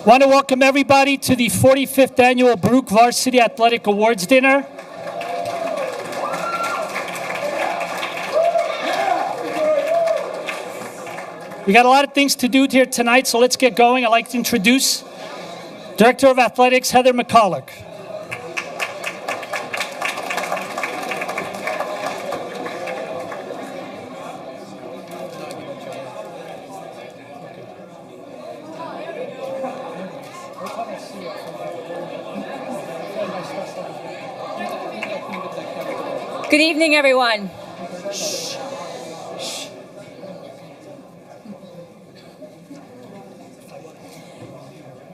Want to welcome everybody to the 45th Annual Baruch Varsity Athletic Awards Dinner. We got a lot of things to do here tonight, so let's get going. I'd like to introduce Director of Athletics, Heather Mcculloch. Good evening, everyone.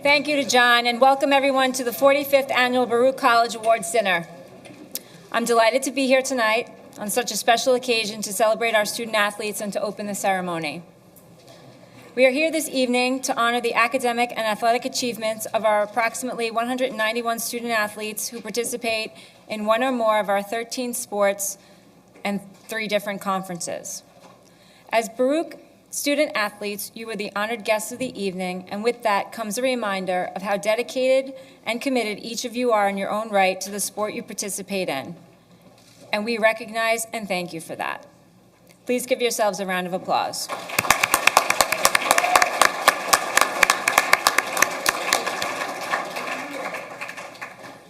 Thank you to John, and welcome everyone to the 45th Annual Baruch College Awards Dinner. I'm delighted to be here tonight on such a special occasion to celebrate our student athletes and to open the ceremony. We are here this evening to honor the academic and athletic achievements of our approximately 191 student athletes who participate in one or more of our 13 sports and 3 different conferences. As Baruch student athletes, you are the honored guests of the evening, and with that comes a reminder of how dedicated and committed each of you are in your own right to the sport you participate in. And we recognize and thank you for that. Please give yourselves a round of applause.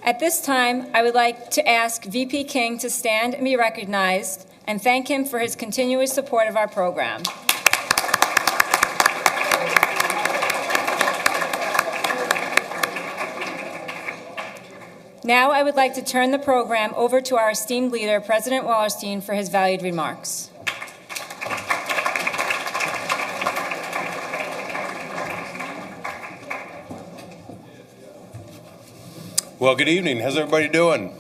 At this time, I would like to ask VP King to stand and be recognized and thank him for his continuous support of our program. Now I would like to turn the program over to our esteemed leader, President Wallerstein, for his valued remarks. Well, good evening. How's everybody doing?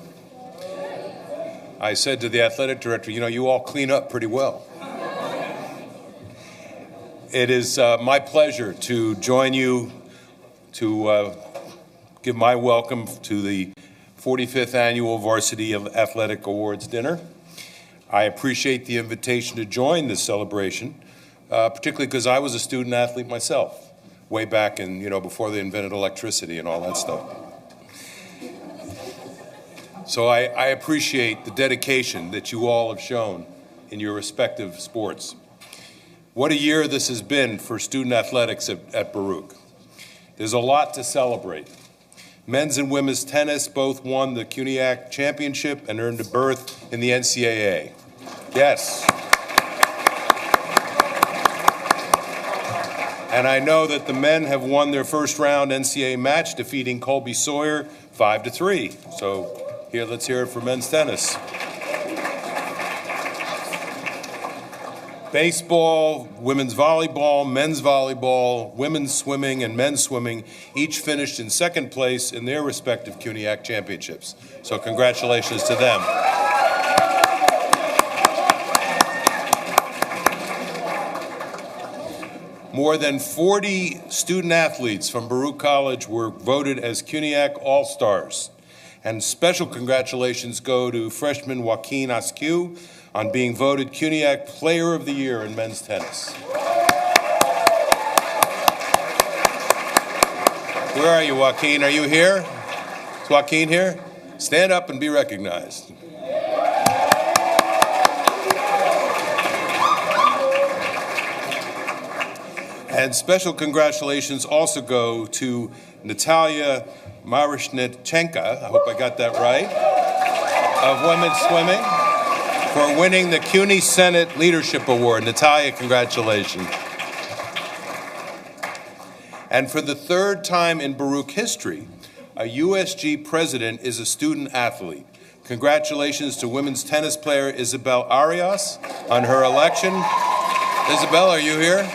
I said to the athletic director, you all clean up pretty well. It is my pleasure to join you to give my welcome to the 45th Annual Varsity Athletic Awards Dinner. I appreciate the invitation to join this celebration, particularly because I was a student athlete myself, way back in, before they invented electricity and all that stuff. So I appreciate the dedication that you all have shown in your respective sports. What a year this has been for student athletics at Baruch. There's a lot to celebrate. Men's and women's tennis both won the CUNYAC championship and earned a berth in the NCAA. Yes. And I know that the men have won their first round NCAA match, defeating Colby Sawyer 5-3. So here, let's hear it for men's tennis. Baseball, women's volleyball, men's volleyball, women's swimming, and men's swimming each finished in second place in their respective CUNYAC championships. So congratulations to them. More than 40 student athletes from Baruch College were voted as CUNYAC All-Stars. And special congratulations go to freshman Joaquin Askew on being voted CUNYAC Player of the Year in men's tennis. Where are you, Joaquin? Are you here? Is Joaquin here? Stand up and be recognized. And special congratulations also go to Natalia Maryshnitchenko, I hope I got that right, of women's swimming, for winning the CUNY Senate Leadership Award. Natalia, congratulations. And for the 3rd time in Baruch history, a USG president is a student athlete. Congratulations to women's tennis player Isabel Arias on her election. Isabel, are you here?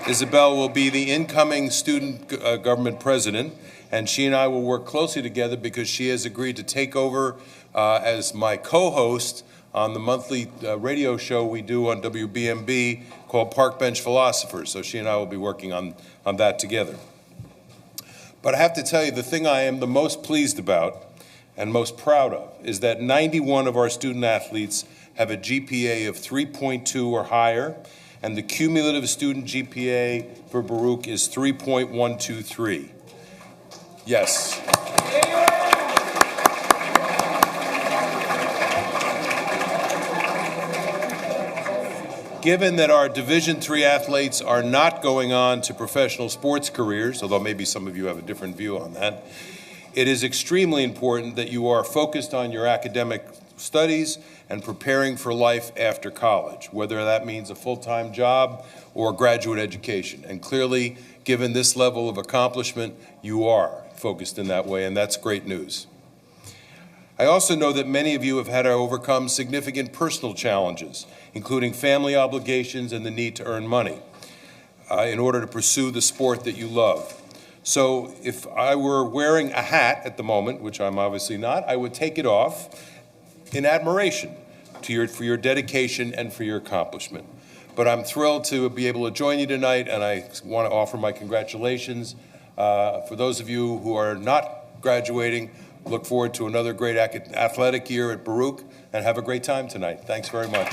Isabel will be the incoming student government president, and she and I will work closely together because she has agreed to take over as my co-host on the monthly radio show we do on WBMB called Park Bench Philosophers. So she and I will be working on that together. But I have to tell you, the thing I am the most pleased about and most proud of is that 91 of our student athletes have a GPA of 3.2 or higher, and the cumulative student GPA for Baruch is 3.123. Yes. Given that our Division III athletes are not going on to professional sports careers, although maybe some of you have a different view on that, it is extremely important that you are focused on your academic studies and preparing for life after college, whether that means a full-time job or graduate education. And clearly, given this level of accomplishment, you are focused in that way, and that's great news. I also know that many of you have had to overcome significant personal challenges, including family obligations and the need to earn money in order to pursue the sport that you love. So if I were wearing a hat at the moment, which I'm obviously not, I would take it off in admiration for your dedication and for your accomplishment. But I'm thrilled to be able to join you tonight, and I want to offer my congratulations. For those of you who are not graduating, look forward to another great athletic year at Baruch, and have a great time tonight. Thanks very much.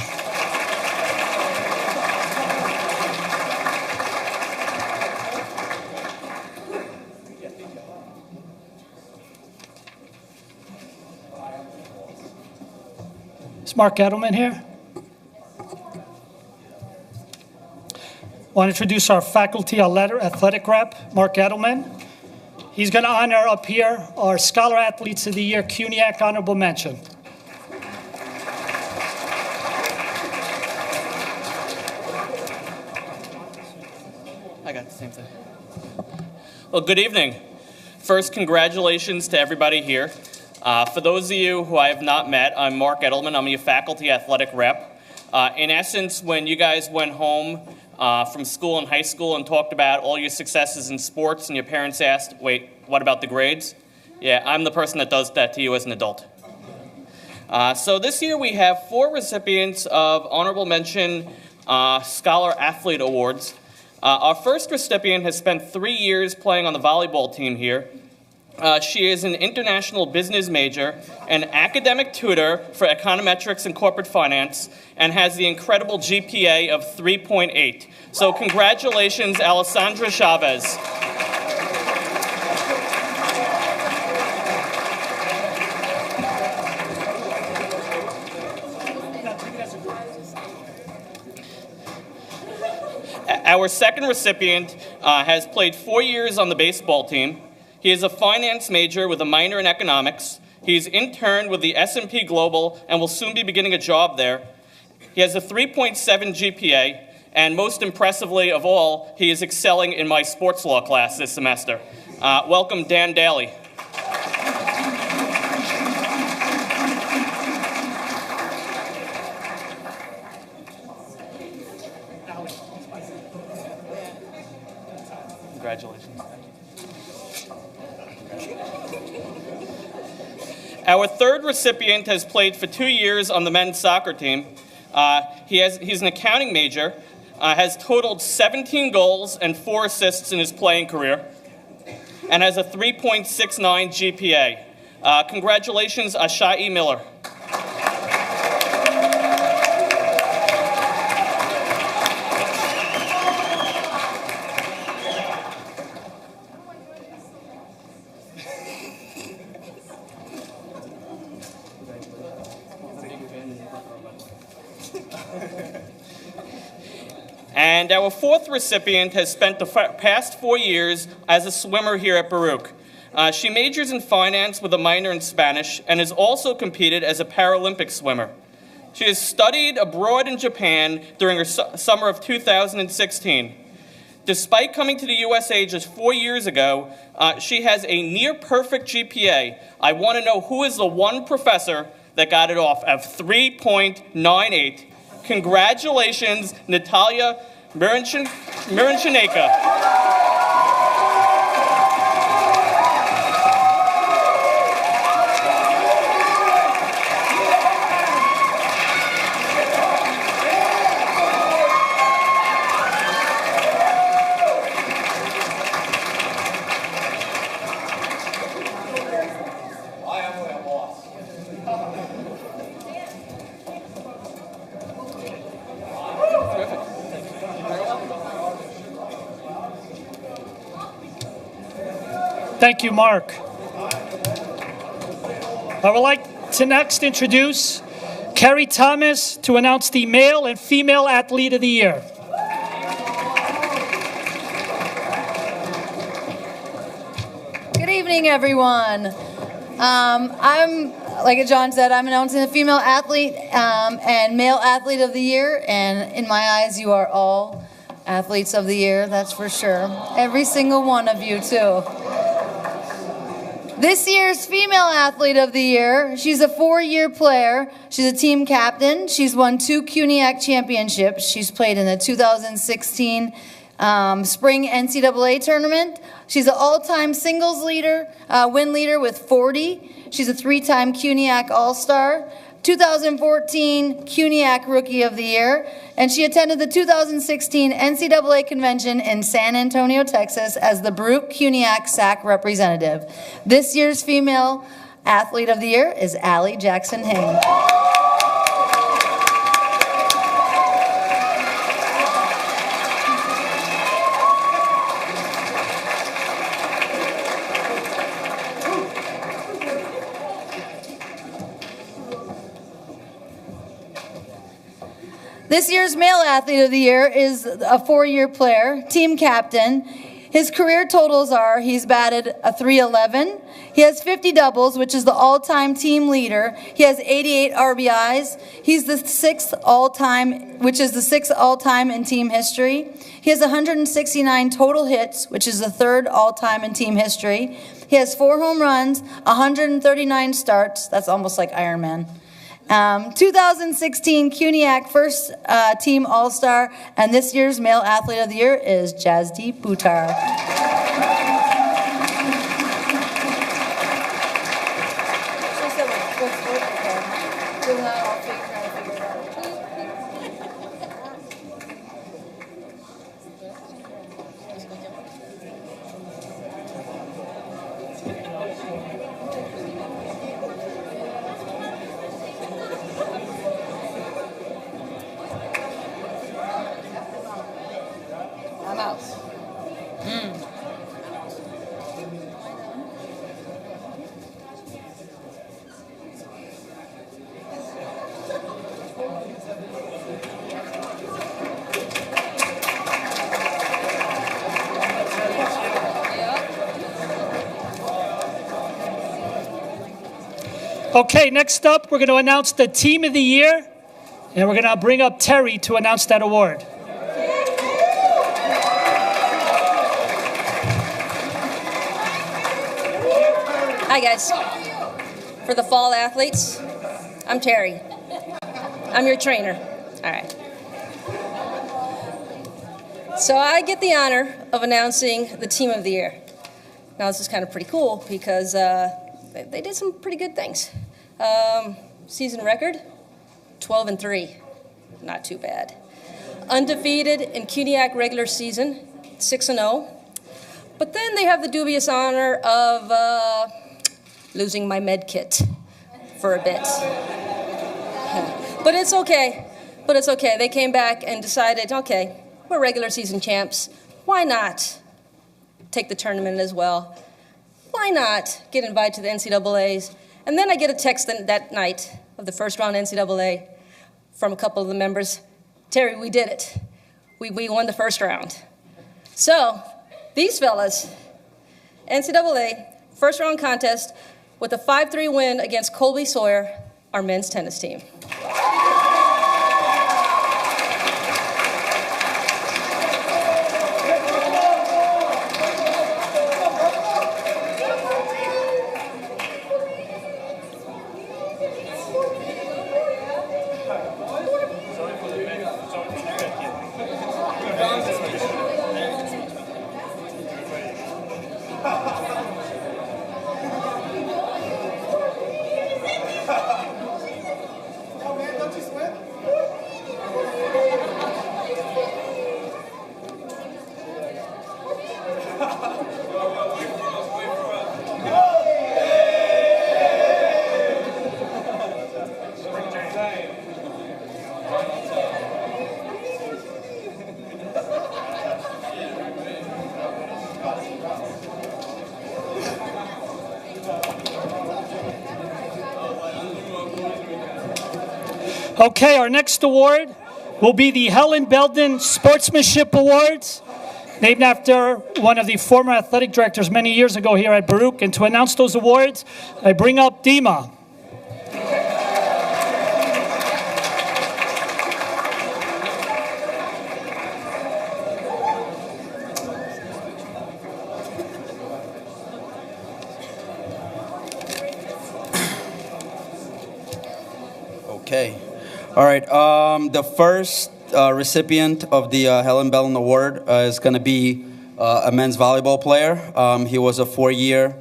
Is Mark Edelman here? Want to introduce our faculty athletic rep, Mark Edelman. He's going to honor up here our Scholar Athletes of the Year, CUNYAC Honorable Mention. I got the same thing. Well, good evening. First, congratulations to everybody here. For those of you who I have not met, I'm Mark Edelman. I'm your faculty athletic rep. In essence, when you guys went home from school and high school and talked about all your successes in sports and your parents asked, wait, what about the grades? Yeah, I'm the person that does that to you as an adult. So this year we have 4 recipients of Honorable Mention Scholar Athlete Awards. Our first recipient has spent 3 years playing on the volleyball team here. She is an international business major, an academic tutor for econometrics and corporate finance, and has the incredible GPA of 3.8. So congratulations, Alessandra Chavez. Our second recipient has played 4 years on the baseball team. He is a finance major with a minor in economics. He's interned with the S&P Global and will soon be beginning a job there. He has a 3.7 GPA, and most impressively of all, he is excelling in my sports law class this semester. Welcome, Dan Daly. Congratulations. Our third recipient has played for 2 years on the men's soccer team. He's an accounting major, has totaled 17 goals and 4 assists in his playing career, and has a 3.69 GPA. Congratulations, Ashai Miller. And our fourth recipient has spent the past 4 years as a swimmer here at Baruch. She majors in finance with a minor in Spanish and has also competed as a Paralympic swimmer. She has studied abroad in Japan during her summer of 2016. Despite coming to the USA just 4 years ago, she has a near-perfect GPA. I want to know who is the one professor that got it off of 3.98. Congratulations, Natalia Mirincheneka. Thank you, Mark. I would like to next introduce Kerry Thomas to announce the Male and Female Athlete of the Year. Good evening, everyone. Like John said, I'm announcing the Female Athlete and Male Athlete of the Year, and in my eyes, you are all Athletes of the Year, that's for sure. Every single one of you, too. This year's Female Athlete of the Year, she's a 4-year player. She's a team captain. She's won 2 CUNYAC championships. She's played in the 2016 Spring NCAA tournament. She's an all-time singles leader, win leader with 40. She's a 3-time CUNYAC All-Star, 2014 CUNYAC Rookie of the Year, and she attended the 2016 NCAA convention in San Antonio, Texas as the Baruch CUNYAC SAC representative. This year's Female Athlete of the Year is Allie Jackson-Hing. This year's Male Athlete of the Year is a 4-year player, team captain. His career totals are, he's batted a .311. He has 50 doubles, which is the all-time team leader. He has 88 RBIs. He's the 6th all-time, which is the 6th all-time in team history. He has 169 total hits, which is the 3rd all-time in team history. He has 4 home runs, 139 starts. That's almost like Iron Man. 2016 CUNYAC first team All-Star, and this year's Male Athlete of the Year is Jazdeep Buttar. Okay, next up, we're going to announce the Team of the Year, and we're going to bring up Terry to announce that award. Hi, guys. For the fall athletes, I'm Terry. I'm your trainer. All right. So I get the honor of announcing the Team of the Year. Now, this is kind of pretty cool because they did some pretty good things. Season record, 12-3. Not too bad. Undefeated in CUNYAC regular season, 6-0. But then they have the dubious honor of losing my med kit for a bit. But it's okay. They came back and decided, okay, we're regular season champs. Why not take the tournament as well? Why not get invited to the NCAAs? And then I get a text that night of the first round NCAA from a couple of the members. Terry, we did it. We won the first round. So these fellas, NCAA, first round contest with a 5-3 win against Colby Sawyer, our men's tennis team. Okay, our next award will be the Helen Belden Sportsmanship Awards, named after one of the former athletic directors many years ago here at Baruch. And to announce those awards, I bring up Dima. Okay. All right. The first recipient of the Helen Belden Award is going to be a men's volleyball player. He was a 4-year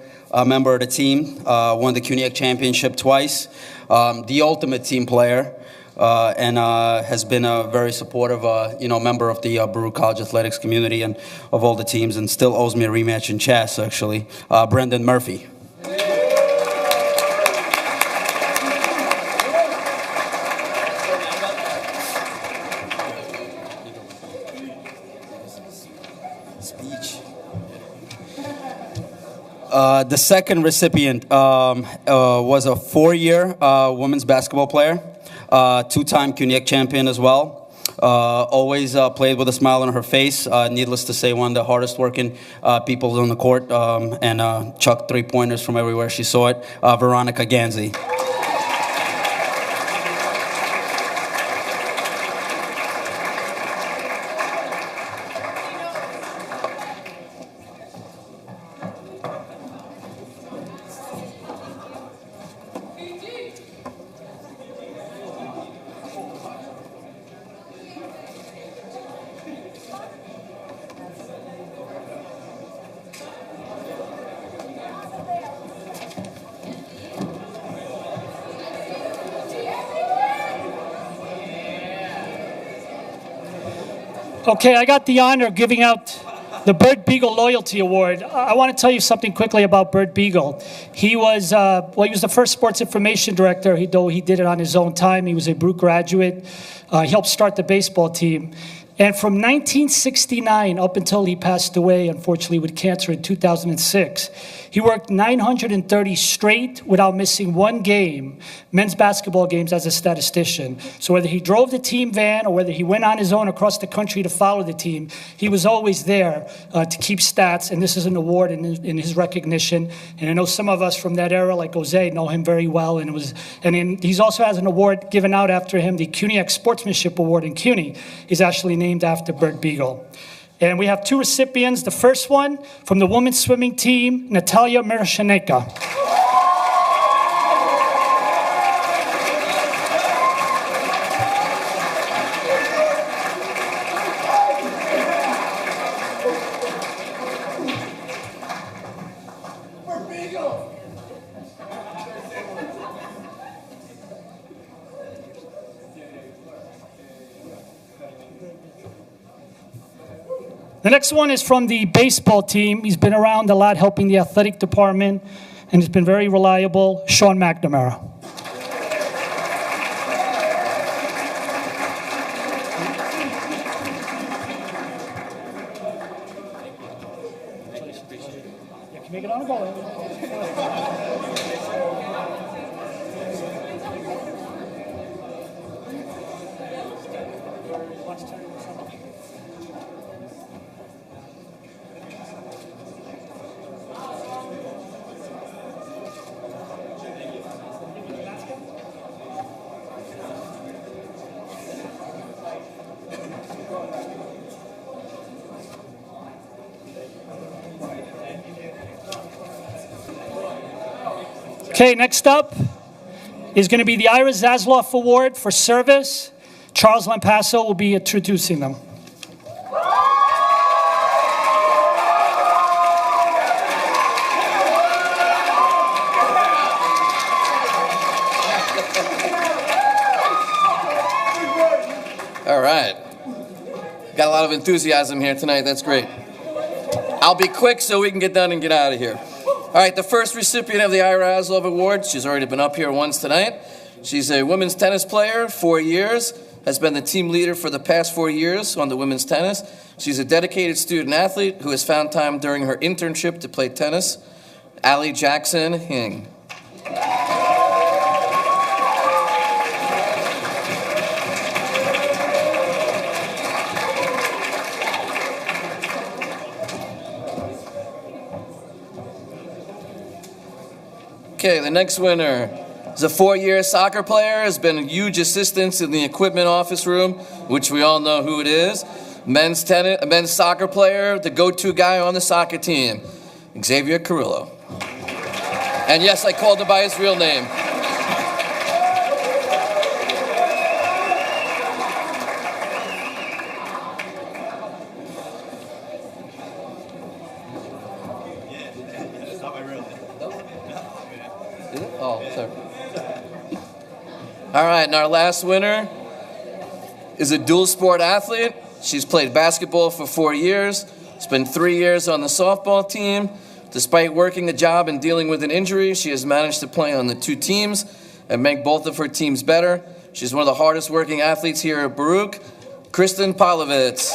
member of the team, won the CUNYAC championship twice, the ultimate team player, and has been a very supportive, member of the Baruch College athletics community and of all the teams, and still owes me a rematch in chess, actually. Brendan Murphy. The second recipient was a 4-year women's basketball player, 2-time CUNYAC champion as well. Always played with a smile on her face. Needless to say, one of the hardest working people on the court, and chucked 3-pointers from everywhere she saw it. Veronica Ganzi. Okay, I got the honor of giving out the Bird Beagle Loyalty Award. I want to tell you something quickly about Bird Beagle. He was, he was the first sports information director, though he did it on his own time. He was a Baruch graduate. He helped start the baseball team. And from 1969 up until he passed away, unfortunately, with cancer in 2006, he worked 930 straight without missing one game, men's basketball games, as a statistician. So whether he drove the team van or whether he went on his own across the country to follow the team, he was always there to keep stats. And this is an award in his recognition. And I know some of us from that era, like Jose, know him very well. And he also has an award given out after him, the CUNYAC Sportsmanship Award in CUNY is actually named after Bird Beagle. And we have 2 recipients. The first one from the women's swimming team, Natalia Miroshnicka. The next one is from the baseball team. He's been around a lot helping the athletic department, and he's been very reliable, Sean McNamara. Can make it on a ball. Okay, next up is going to be the Ira Zasloff Award for Service. Charles Lampasso will be introducing them. All right. Got a lot of enthusiasm here tonight. That's great. I'll be quick so we can get done and get out of here. All right, the first recipient of the Ira Zasloff Award, she's already been up here once tonight. She's a women's tennis player, 4 years, has been the team leader for the past 4 years on the women's tennis. She's a dedicated student athlete who has found time during her internship to play tennis. Allie Jackson Hing. Okay, the next winner is a 4-year soccer player, has been a huge assistance in the equipment office room, which we all know who it is. Men's soccer player, the go-to guy on the soccer team, Xavier Carrillo. And yes, I called him by his real name. Oh, sorry. All right, and our last winner is a dual sport athlete. She's played basketball for 4 years, spent 3 years on the softball team. Despite working a job and dealing with an injury, she has managed to play on the 2 teams and make both of her teams better. She's one of the hardest working athletes here at Baruch, Kristen Polovitz.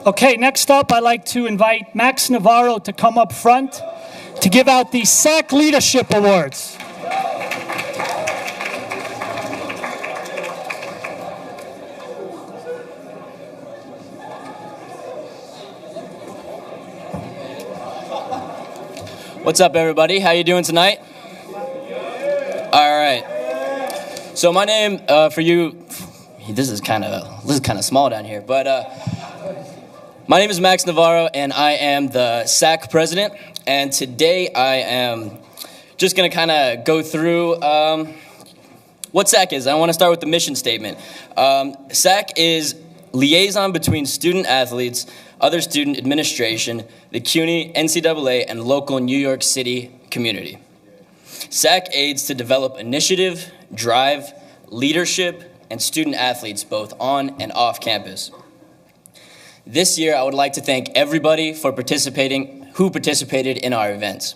Okay, next up, I'd like to invite Max Navarro to come up front to give out the SAC Leadership Awards. What's up, everybody? How you doing tonight? All right. So my name, for you, this is kind of small down here, but my name is Max Navarro, and I am the SAC president. And today I am just going to kind of go through what SAC is. I want to start with the mission statement. SAC is liaison between student athletes, other student administration, the CUNY, NCAA, and local New York City community. SAC aids to develop initiative, drive, leadership, and student athletes both on and off campus. This year, I would like to thank everybody who participated in our events.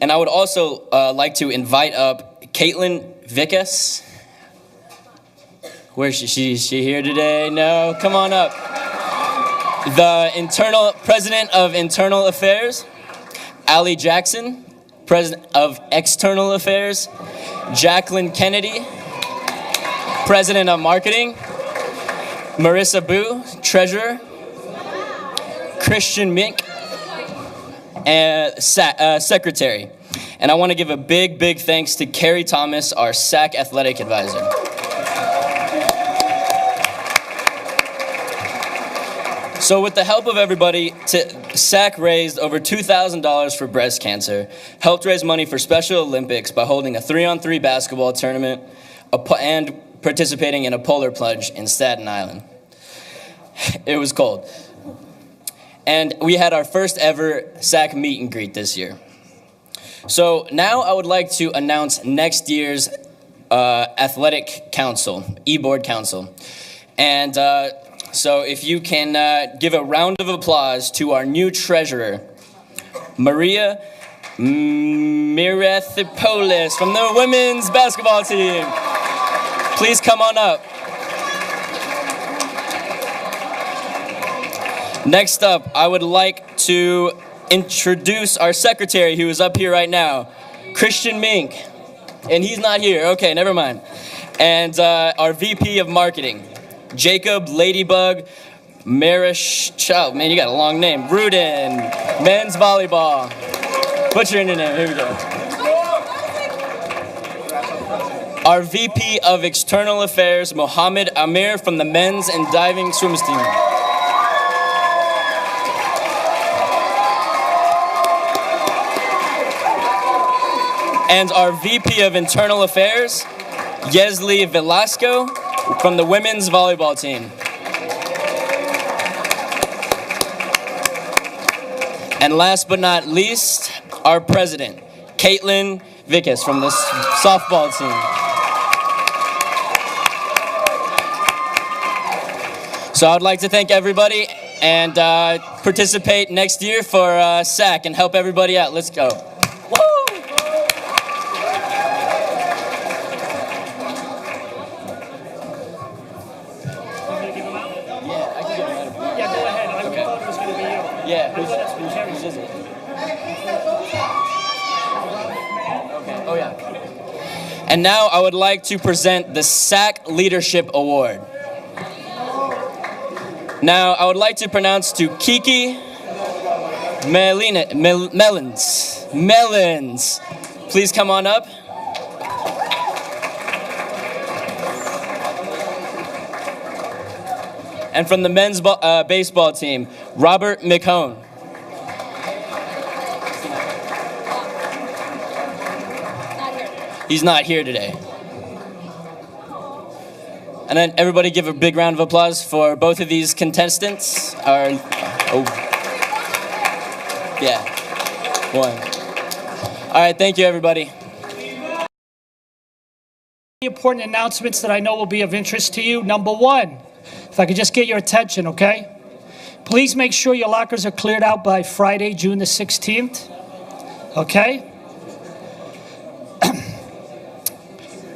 And I would also like to invite up Caitlin Vickas. Where is she? Is she here today? No, come on up. The President of Internal Affairs, Allie Jackson, President of External Affairs, Jacqueline Kennedy, President of Marketing, Marissa Boo, Treasurer, Christian Mink, and Secretary. And I want to give a big thanks to Carrie Thomas, our SAC Athletic Advisor. So with the help of everybody, SAC raised over $2,000 for breast cancer, helped raise money for Special Olympics by holding a 3-on-3 basketball tournament, and participating in a polar plunge in Staten Island. It was cold. And we had our first ever SAC meet and greet this year. So now I would like to announce next year's athletic council, e-board council. And so if you can give a round of applause to our new treasurer, Maria Mirethipoulos from the women's basketball team. Please come on up. Next up, I would like to introduce our secretary who is up here right now, Christian Mink. And he's not here. Okay, never mind. And our VP of Marketing, Jacob Ladybug Marish. Man, you got a long name. Rudin, men's volleyball. Butcher in your name. Here we go. Our VP of External Affairs, Mohammed Amir from the men's and diving swims team. And our VP of Internal Affairs, Yesli Velasco from the women's volleyball team. And last but not least, our president, Caitlin Vickas from the softball team. So I'd like to thank everybody and participate next year for SAC and help everybody out. Let's go. Woo! Yeah, whose is it? Okay, oh yeah. And now I would like to present the SAC Leadership Award. Now I would like to pronounce to Kiki Melons. Please come on up. And from the men's baseball team, Robert Mcmahon. He's not here today. And then everybody give a big round of applause for both of these contestants. Yeah, one. All right, thank you, everybody. Important announcements that I know will be of interest to you. Number one, if I could just get your attention, okay? Please make sure your lockers are cleared out by Friday, June the 16th, okay?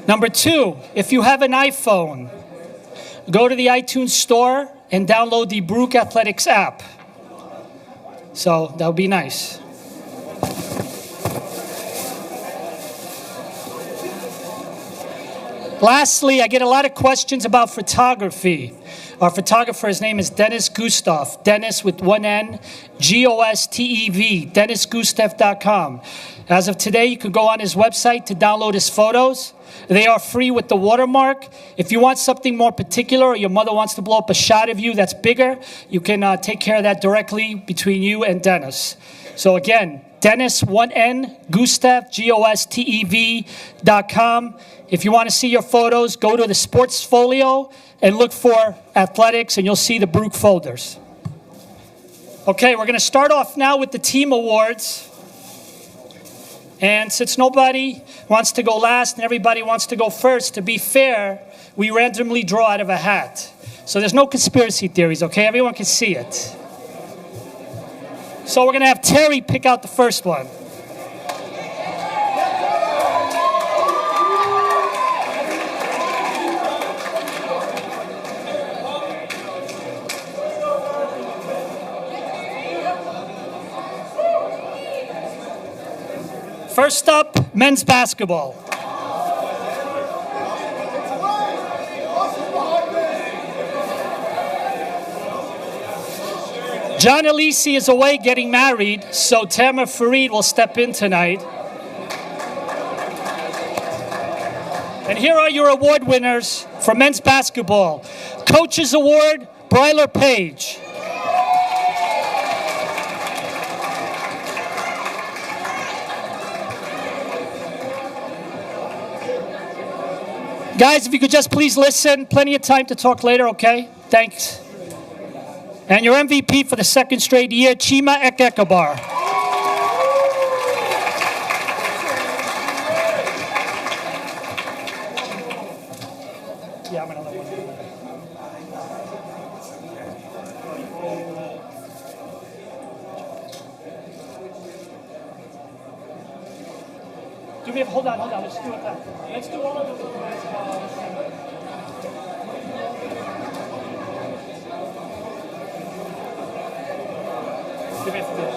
Number two, if you have an iPhone, go to the iTunes store and download the Baruch Athletics app. So that would be nice. Lastly, I get a lot of questions about photography. Our photographer, his name is Dennis Gustav. Dennis with one N, G-O-S-T-E-V, DennisGustav.com. As of today, you can go on his website to download his photos. They are free with the watermark. If you want something more particular or your mother wants to blow up a shot of you that's bigger, you can take care of that directly between you and Dennis. So again, Dennis, one N, Gustav, G-O-S-T-E-V.com. If you want to see your photos, go to the Sportsfolio and look for athletics, and you'll see the Baruch folders. Okay, we're going to start off now with the team awards. And since nobody wants to go last and everybody wants to go first, to be fair, we randomly draw out of a hat. So there's no conspiracy theories, okay? Everyone can see it. So we're going to have Terry pick out the first one. First up, men's basketball. John Alisi is away getting married, so Tamara Farid will step in tonight. And here are your award winners for men's basketball. Coach's Award, Bryler Page. Guys, if you could just please listen. Plenty of time to talk later, okay? Thanks. And your MVP for the second straight year, Chima Ekekabar. Yeah, I'm gonna let one. Hold on. Let's do it that. Let's do all of them. Give me a fish.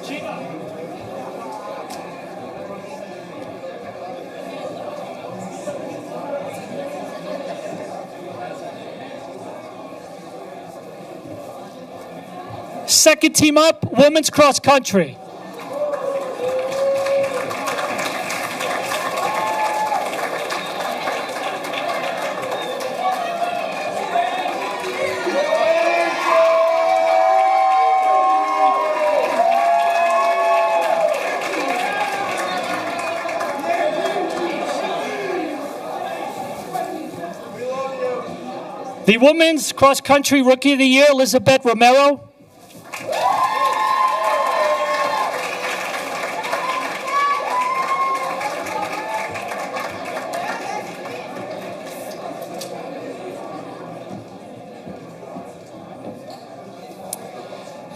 Chima. Second team up, women's cross country. The women's cross country rookie of the year, Elizabeth Romero.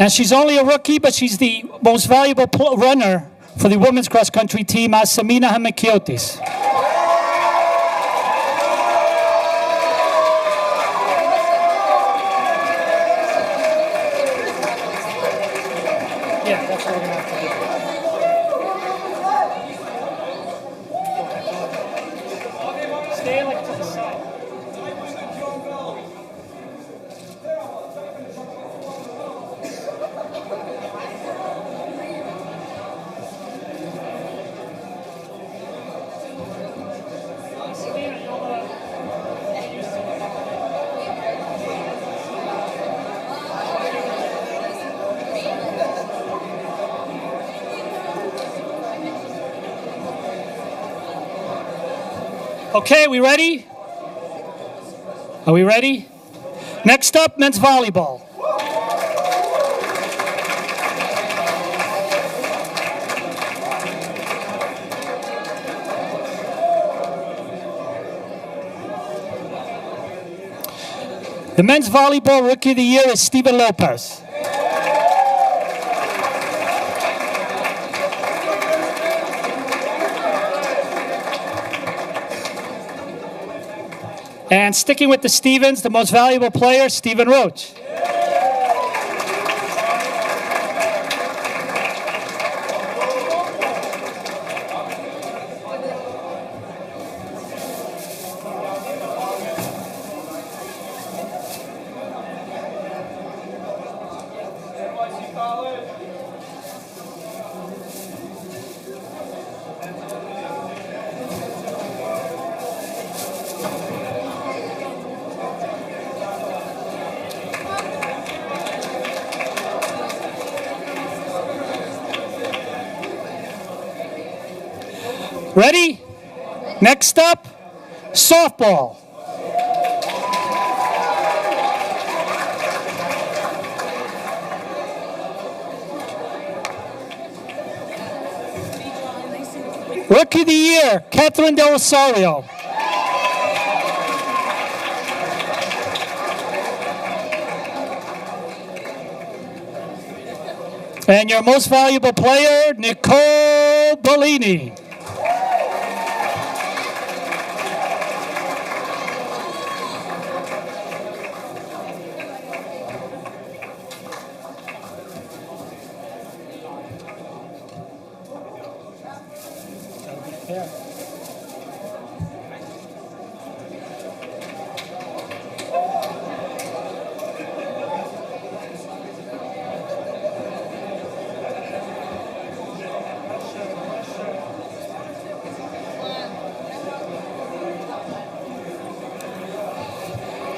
And she's only a rookie, but she's the most valuable runner for the women's cross-country team, Samina Hamikiotis. Okay, we ready? Are we ready? Next up, men's volleyball. The men's volleyball rookie of the year is Steven Lopez. And sticking with the Stevens, the most valuable player, Stephen Roach. Ready? Next up, softball. Rookie of the year, Catherine Del Rosario. And your most valuable player, Nicole Bellini.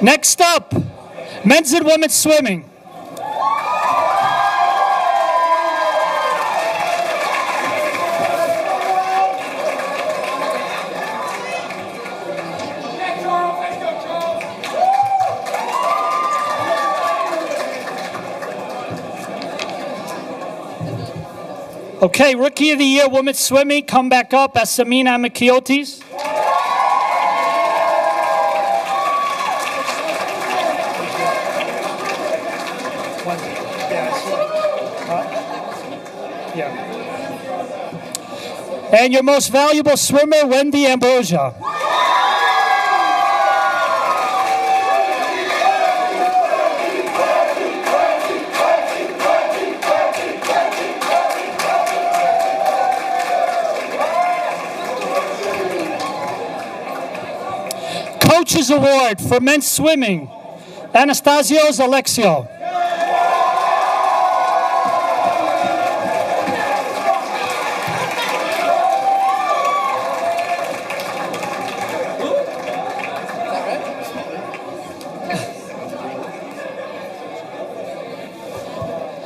Next up, men's and women's swimming. Okay, Rookie of the Year, women's swimming, come back up as Samina Mcculloch. And your most valuable swimmer, Wendy Ambrosia. Coaches Award for men's swimming, Anastasios Alexio.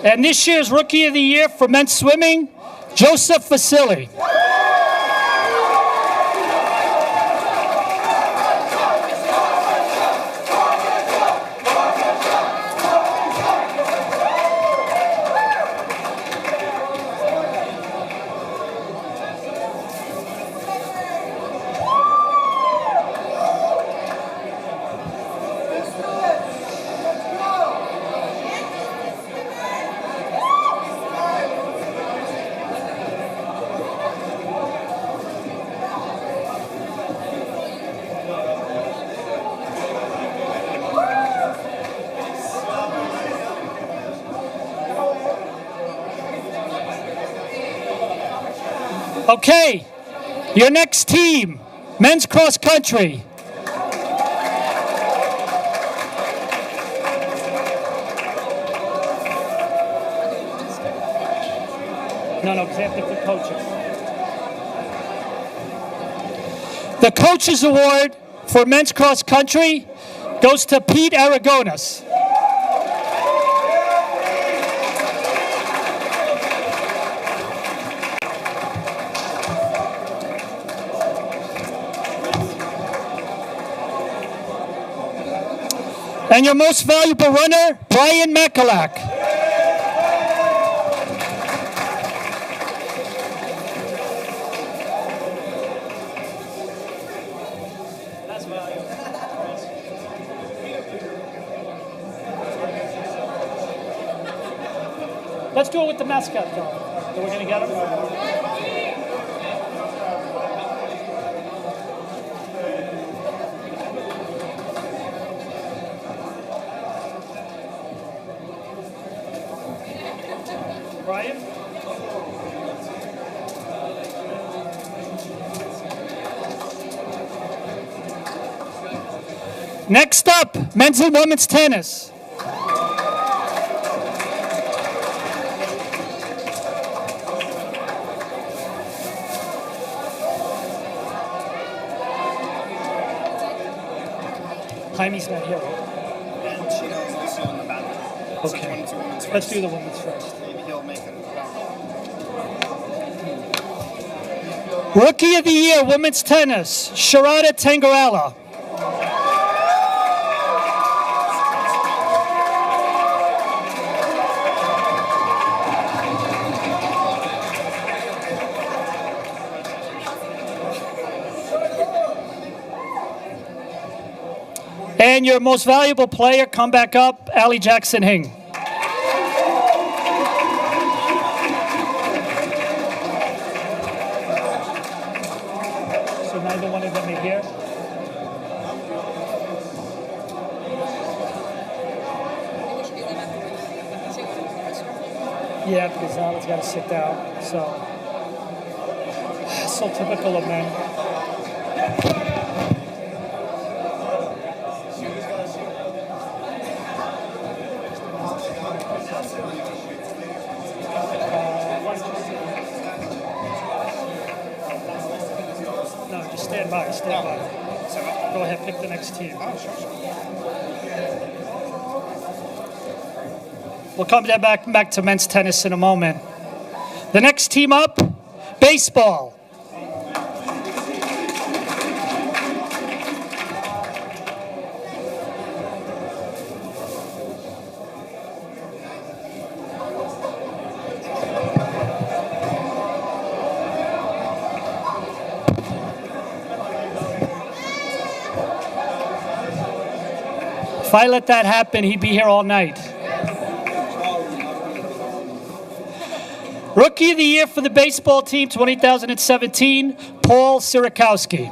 And this year's Rookie of the Year for men's swimming, Joseph Vasily. Okay, your next team, men's cross country, No, because they have different coaches. The Coaches Award for men's cross country goes to Pete Aragonis. And your most valuable runner, Brian Mcculloch. Let's do it with the mascot, though. Are we going to get him? Brian? Next up, men's and women's tennis. Jaime's not here. And Chino's also in the bathroom. So Okay. 22 women's Let's first. do the women's first. Maybe he'll make it. Rookie of the Year, women's tennis, Sharada Tangarala. And your most valuable player, come back up, Allie Jackson-Hing. So neither one of them are here? Yeah, because Allie's got to sit down, so typical of men. No, just stand by, stand by. Go ahead, pick the next team. We'll come back to men's tennis in a moment. The next team up, baseball. If I let that happen, he'd be here all night. Rookie of the Year for the baseball team, 2017, Paul Sirakowski.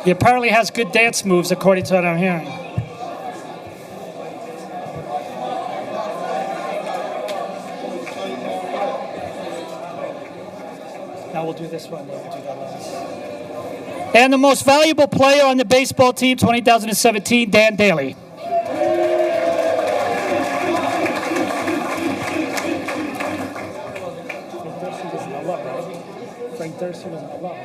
He apparently has good dance moves, according to what I'm hearing. Now we'll do this one. We'll do that last. And the most valuable player on the baseball team, 2017, Dan Daly. Frank Thurston doesn't allow.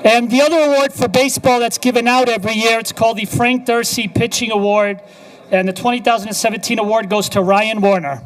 And the other award for baseball that's given out every year, it's called the Frank Dursey Pitching Award. And the 2017 award goes to Ryan Warner.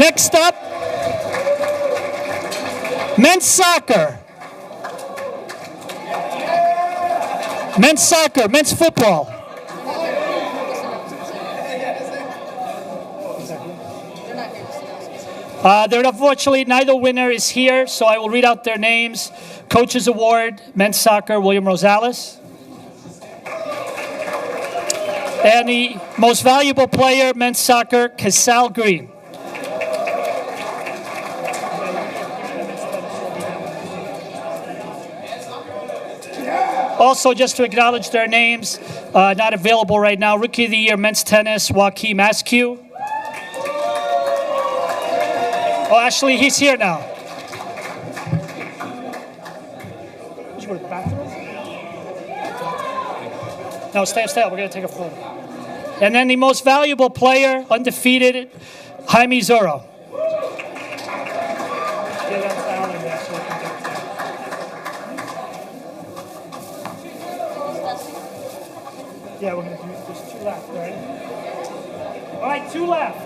Next up, men's soccer. Men's soccer, men's football. Unfortunately, neither winner is here, so I will read out their names. Coaches Award, men's soccer, William Rosales. And the most valuable player, men's soccer, Casal Green. Also, just to acknowledge their names, not available right now, Rookie of the Year, men's tennis, Joaquim Askew. Oh, actually, he's here now. Did you go to the bathroom? No, stay. We're going to take a photo. And then the most valuable player, undefeated, Jaime Zoro. Yeah, we're going to do it. There's 2 left, right? All right, 2 left.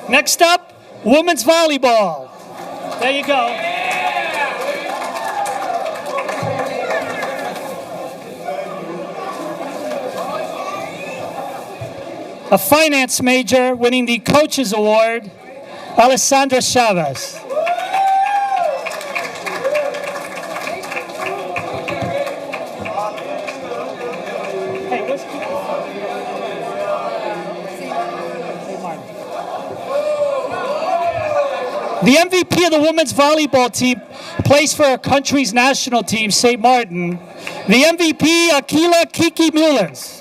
Next up, women's volleyball. There you go. A finance major winning the Coaches Award, Alessandra Chavez. The MVP of the women's volleyball team plays for our country's national team, St. Martin. The MVP, Akila Kiki Mullins.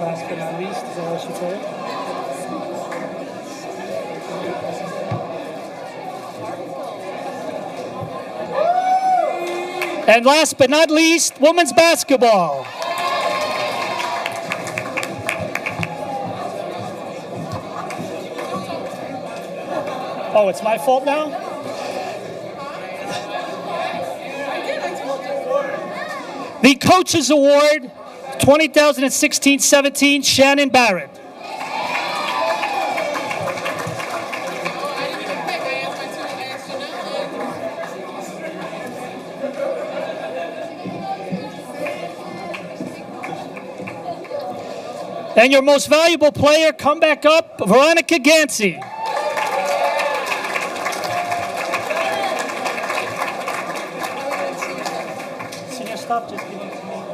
Last but not least, is that what she said? And last but not least, women's basketball. Oh, it's my fault now? The Coaches Award, 2016-17, Shannon Barrett. And your most valuable player, come back up, Veronica Gansey. Senior, stop, just give it to me.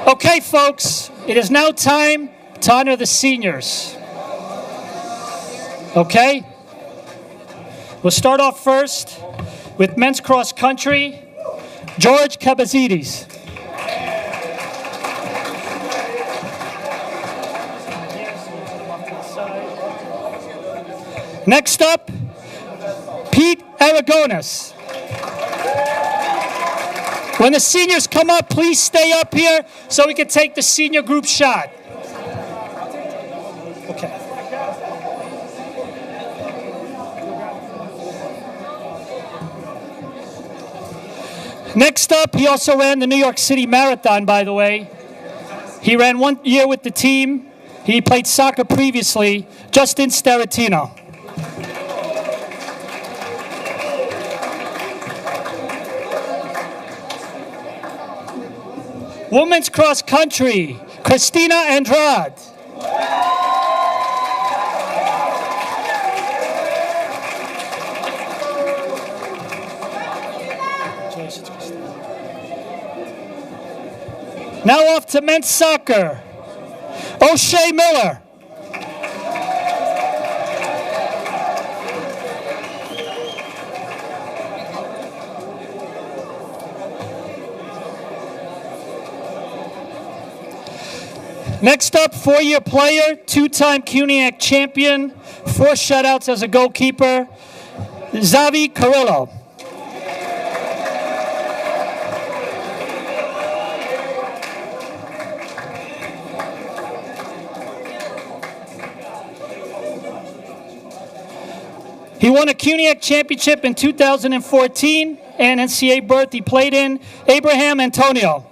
Okay, folks, it is now time to honor the seniors. Okay? We'll start off first with men's cross country, George Kabazidis. Next up, Pete Aragonis. When the seniors come up, please stay up here so we can take the senior group shot. Okay. Next up, he also ran the New York City Marathon, by the way. He ran 1 year with the team. He played soccer previously, Justin Staratino. Women's cross country, Christina Andrade. Now off to men's soccer. O'Shea Miller. Next up, 4-year player, 2-time CUNYAC champion, 4 shutouts as a goalkeeper, Xavi Carrillo. He won a CUNYAC championship in 2014 and NCAA berth he played in, Abraham Antonio.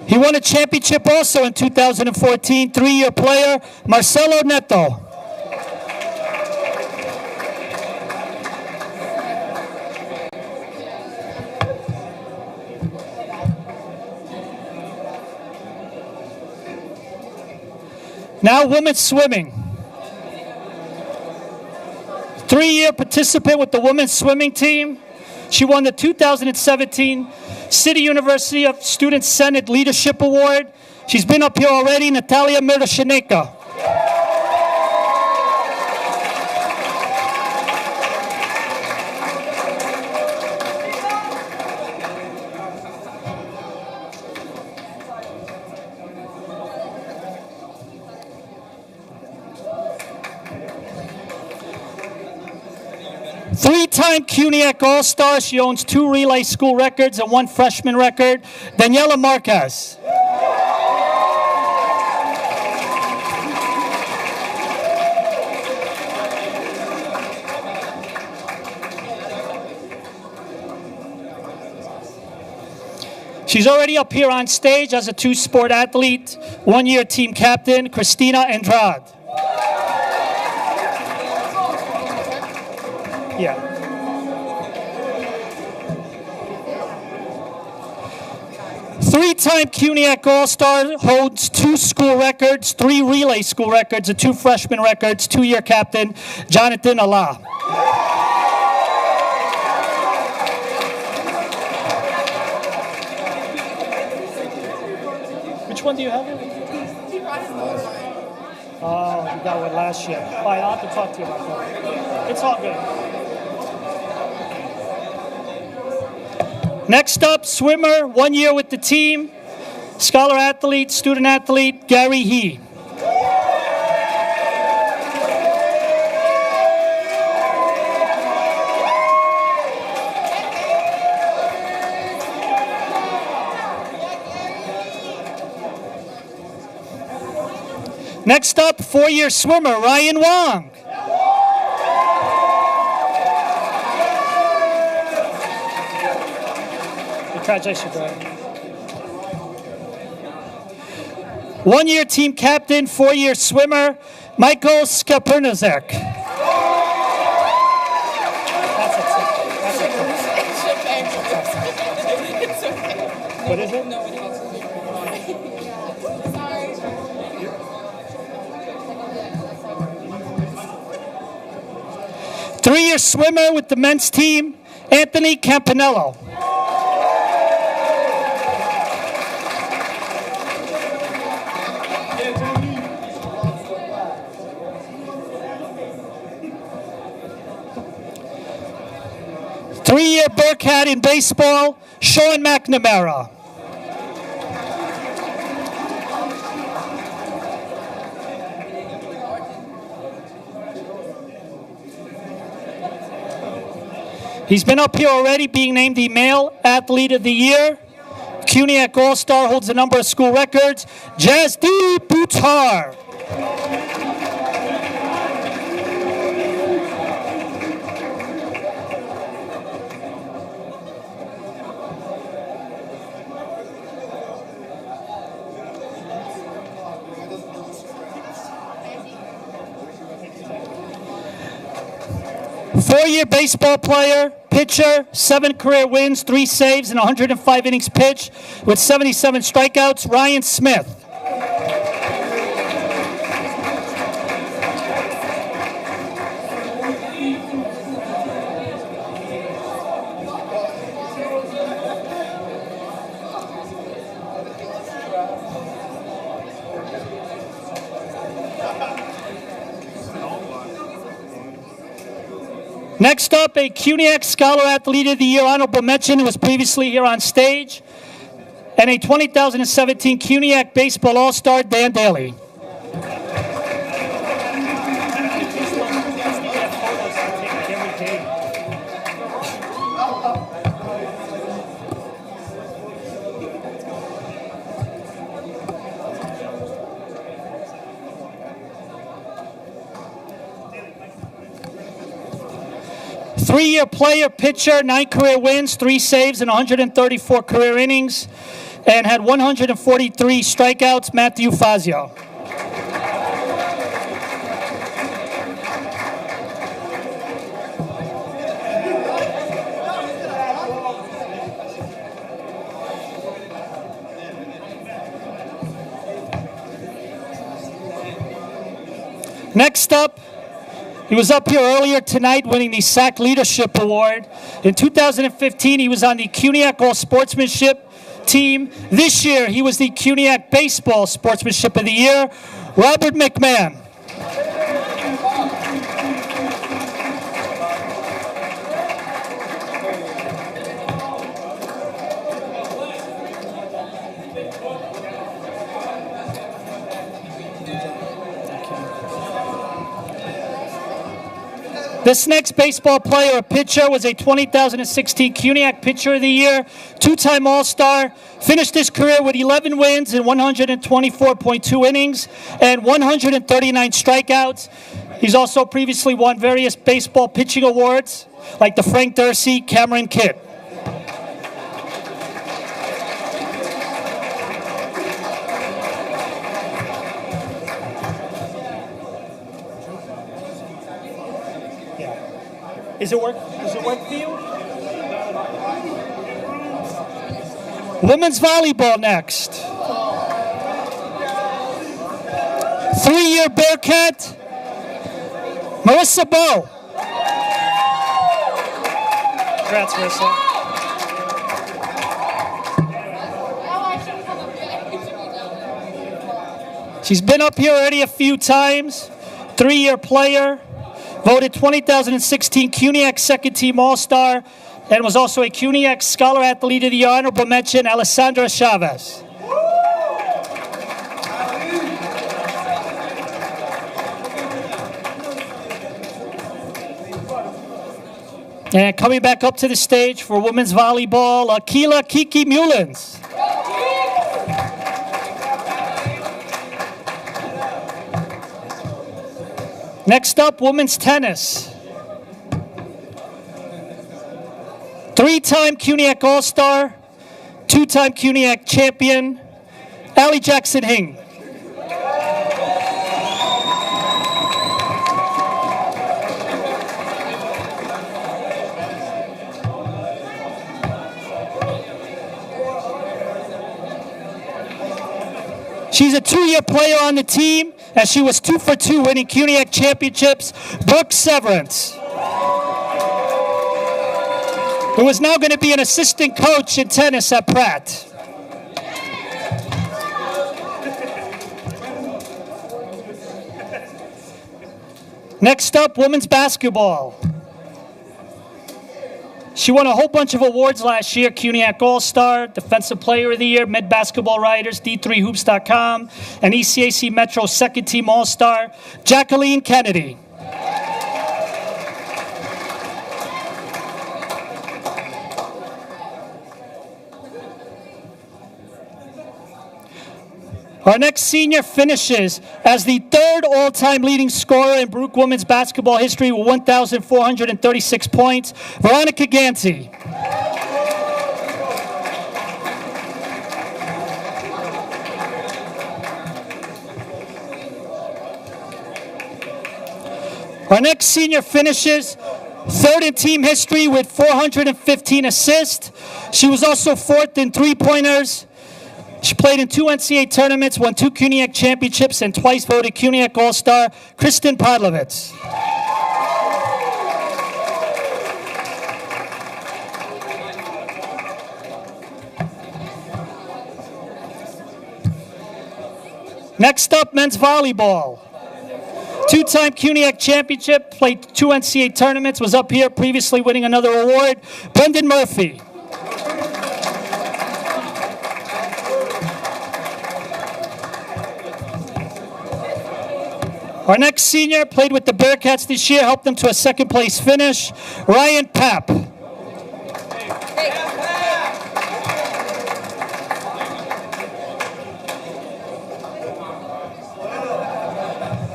He won a championship also in 2014, 3-year player, Marcelo Neto. Now women's swimming. 3-year participant with the women's swimming team. She won the 2017 City University of Student Senate Leadership Award. She's been up here already, Natalia Miroshnichenko. Three-time CUNYAC All-Star. She owns 2 relay school records and 1 freshman record. Daniela Marquez. She's already up here on stage as a 2-sport athlete, 1-year team captain, Christina Andrade. Yeah. 3-time CUNYAC All-Star, holds 2 school records, 3 relay school records, and 2 freshman records, 2-year captain, Jonathan Allah. Which one do you have? Oh, you got one last year. All right, I'll have to talk to you about that. It's all good. Next up, swimmer, 1 year with the team, scholar athlete, student athlete, Gary He. Next up, 4-year swimmer, Ryan Wong. Congratulations, Ryan. 1-year team captain, 4-year swimmer, Michael Skapernazek. What is it? No, it is. 3-year swimmer with the men's team, Anthony Campanello. Three-year Bearcat in baseball, Sean McNamara. He's been up here already, being named the Male Athlete of the Year. CUNYAC All-Star, holds a number of school records, Jasdeep Buttar. Four-year baseball player, pitcher, 7 career wins, 3 saves, and 105 innings pitched with 77 strikeouts, Ryan Smith. Next up, a CUNYAC Scholar Athlete of the Year honorable mention who was previously here on stage, and a 2017 CUNYAC Baseball All-Star, Dan Daly. Three-year player, pitcher, 9 career wins, 3 saves, and 134 career innings, and had 143 strikeouts, Matthew Fazio. Next up, he was up here earlier tonight winning the SAC Leadership Award. In 2015, he was on the CUNYAC All Sportsmanship team. This year, he was the CUNYAC Baseball Sportsmanship of the Year, Robert Mcmahon. This next baseball player or pitcher was a 2016 CUNYAC Pitcher of the Year, 2-time All-Star, finished his career with 11 wins and 124.2 innings and 139 strikeouts. He's also previously won various baseball pitching awards like the Frank Dursey Cameron Kidd. Does it work for you? Women's volleyball next. 3-year Bearcat, Marissa Bowe. Congrats, Marissa. She's been up here already a few times. 3-year player. Voted 2016 CUNYAC Second Team All-Star, and was also a CUNYAC Scholar Athlete of the Year honorable mention, Alessandra Chavez. And coming back up to the stage for women's volleyball, Akila Kiki Mullins. Next up, women's tennis. 3-time CUNYAC All-Star, 2-time CUNYAC champion, Allie Jackson-Hing. She's a 2-year player on the team, as she was 2 for 2 winning CUNYAC championships, Brooke Severance, who is now going to be an assistant coach in tennis at Pratt. Next up, women's basketball. She won a whole bunch of awards last year: CUNYAC All-Star, Defensive Player of the Year, Med Basketball Writers, D3Hoops.com, and ECAC Metro Second Team All-Star, Jacqueline Kennedy. Our next senior finishes as the 3rd all-time leading scorer in Baruch women's basketball history with 1,436 points, Veronica Ganti. Our next senior finishes Third in team history with 415 assists. She was also fourth in three-pointers. She played in 2 NCAA tournaments, won 2 CUNYAC championships, and twice voted CUNYAC All-Star, Kristen Podlovitz. Next up, men's volleyball. 2-time CUNYAC championship, played 2 NCAA tournaments, was up here previously winning another award, Brendan Murphy. Our next senior played with the Bearcats this year, helped them to a second place finish, Ryan Papp.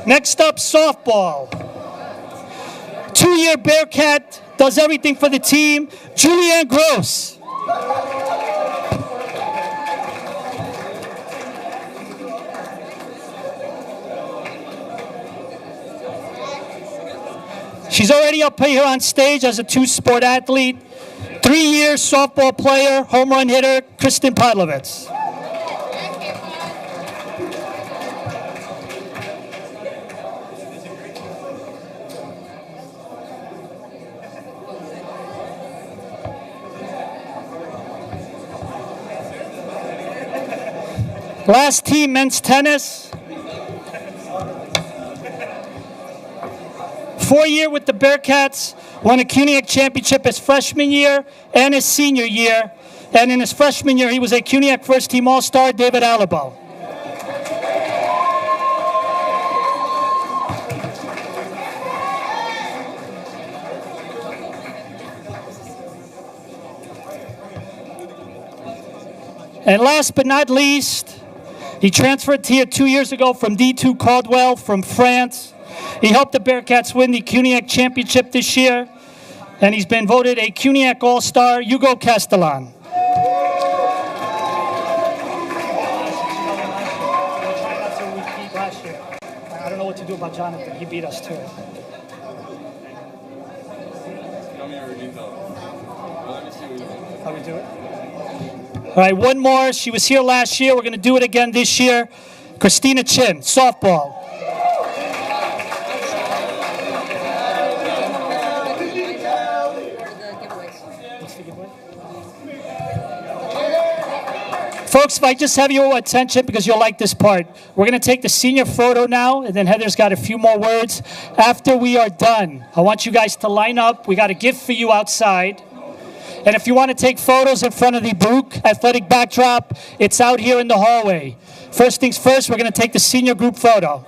Next up, softball. 2-year Bearcat, does everything for the team, Julianne Gross. She's already up here on stage as a 2-sport athlete. 3-year softball player, home run hitter, Kristen Podlovitz. Last team, men's tennis. 4-year with the Bearcats, won a CUNYAC championship his freshman year and his senior year. And in his freshman year, he was a CUNYAC first team All-Star, David Alabo. And last but not least, he transferred here 2 years ago from D2 Caldwell from France. He helped the Bearcats win the CUNYAC championship this year, and he's been voted a CUNYAC All-Star, Hugo Castellan. I don't know what to do about Jonathan. He beat us too. How we do it? All right, one more. She was here last year. We're going to do it again this year. Christina Chin, softball. Folks, if I just have your attention because you'll like this part. We're going to take the senior photo now, and then Heather's got a few more words. After we are done, I want you guys to line up. We got a gift for you outside. And if you want to take photos in front of the Baruch athletic backdrop, it's out here in the hallway. First things first, we're going to take the senior group photo.